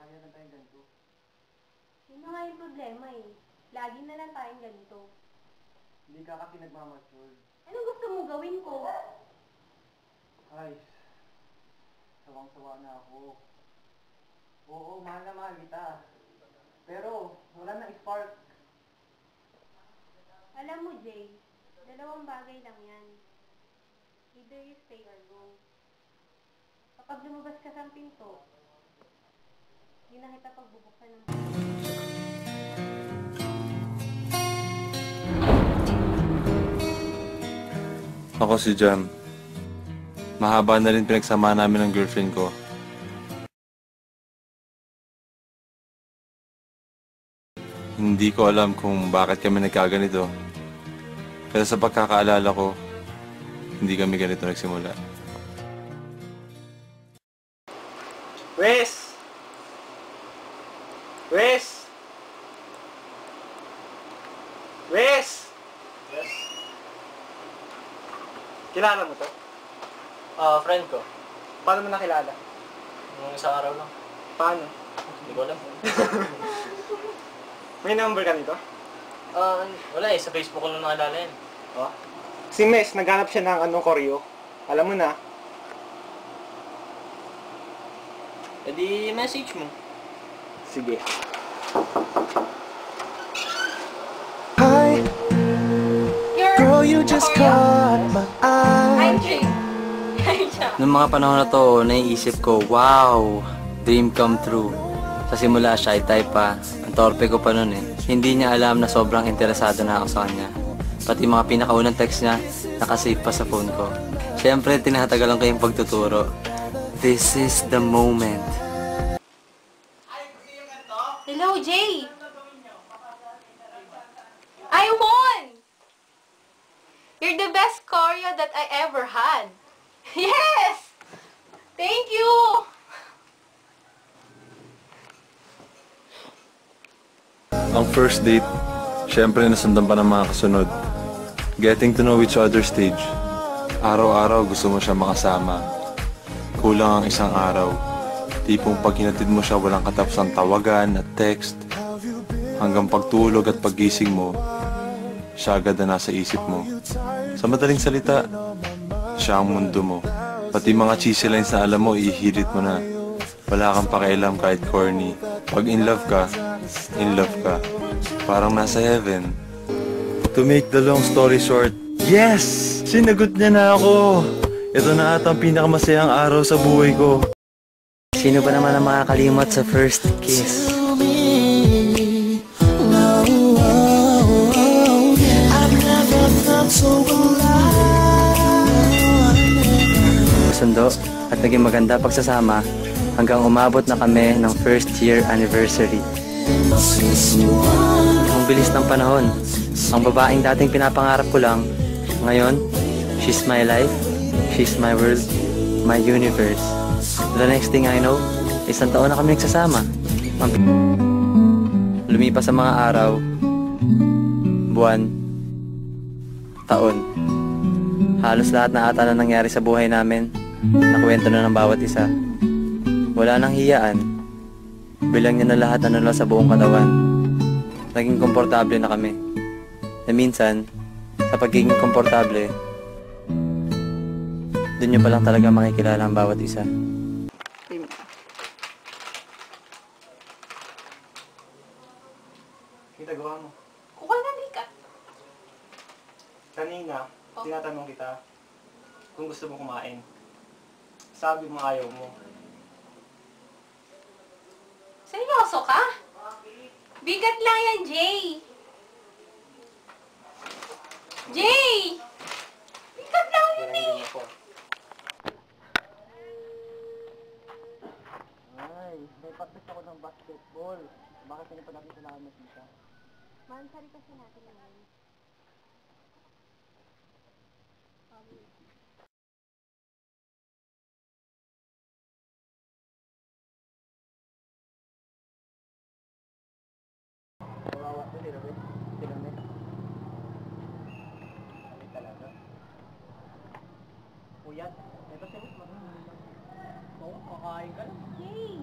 Lagi na lang tayong ganito. Yun na nga yung problema eh. Lagi na lang tayong ganito. Hindi ka kasi nagmamature. Anong gusto mo gawin ko? Ay, sawang-sawa na ako. Oo, mahal na mahal kita. Pero, wala nang spark. Alam mo, Jay, dalawang bagay lang yan. Either you stay or go. Kapag lumabas ka sa pinto, hindi na kita pagbubuksan ng Ako si Jam. Mahaba na rin pinagsama namin ng girlfriend ko. Hindi ko alam kung bakit kami nagkaganito. Pero sa pagkakaalala ko, hindi kami ganito nagsimula. Wes! Wes! Wes! Yes? Kilala mo to? Friend ko. Paano mo nakilala? Nung isang araw lang. Paano? Hindi ko alam. May number ka nito? Wala eh. Sa Facebook ko lang nakilala yan. Oh. Si Mes, naghanap siya ng anong koryo. Alam mo na. E di message mo. Sige. Hi, girl, you just caught my eye. Jay! Noong mga panahon na to, naiisip ko, wow, dream come true. Sa simula, shy type pa. Ang torpe ko pa nun eh. Hindi niya alam na sobrang interesado na ako sa kanya. Pati mga pinakaunang text niya, nakasave pa sa phone ko. Siyempre, tinatagalan ko yung pagtuturo. This is the moment. Hello, Jay! I won! You're the best choreo that I ever had. Yes! Thank you! Ang first date, syempre nasundan pa ng mga kasunod. Getting to know each other stage. Araw-araw gusto mo siya makasama. Kulang ang isang araw. Tipong pag hinatid mo siya walang katapusang tawagan at text. Hanggang pagtulog at paggising mo, siya agad na nasa isip mo. Sa madaling salita, siya ang mundo mo. Pati mga cheesy lines na alam mo, ihirit mo na. Wala kang pakialam kahit corny. Pag in love ka, in love ka. Parang nasa heaven. To make the long story short, yes! Sinagot niya na ako! Ito na ata ang pinakamasayang araw sa buhay ko. Sino ba naman ang makakalimot sa first kiss? Sundo at naging maganda pagsasama hanggang umabot na kami ng first year anniversary. Ang bilis ng panahon. Ang babaeng dating pinapangarap ko lang, ngayon, she's my life, she's my world, my universe. The next thing I know, isang taon na kami nagsasama. Lumipas ang mga araw, buwan, taon. Halos lahat na ata na nangyari sa buhay namin, nakwento na ng bawat isa. Wala nang hiyaan. Bilang niya na lahat na nula sa buong katawan. Naging komportable na kami. Na minsan, sa pagiging komportable, doon niyo pa lang talaga makikilala ang bawat isa. Ginagawa mo. Kuha na, Mika. Kanina, tinatanong kita kung gusto mo kumain. Sabi mo ayaw mo. Seryoso ka? Bigat lang yan, Jay! Jay! Bigat lang yun eh! Ay, may practice ako ng basketball. Bakit hindi pa natin kailangan makita? Mansari kasi natin ngayon. Kawawa ko, sila rin. Sila rin. Ay, talaga. Puyat. Ito sila. Oo, kakain ka lang. Jay!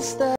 sister.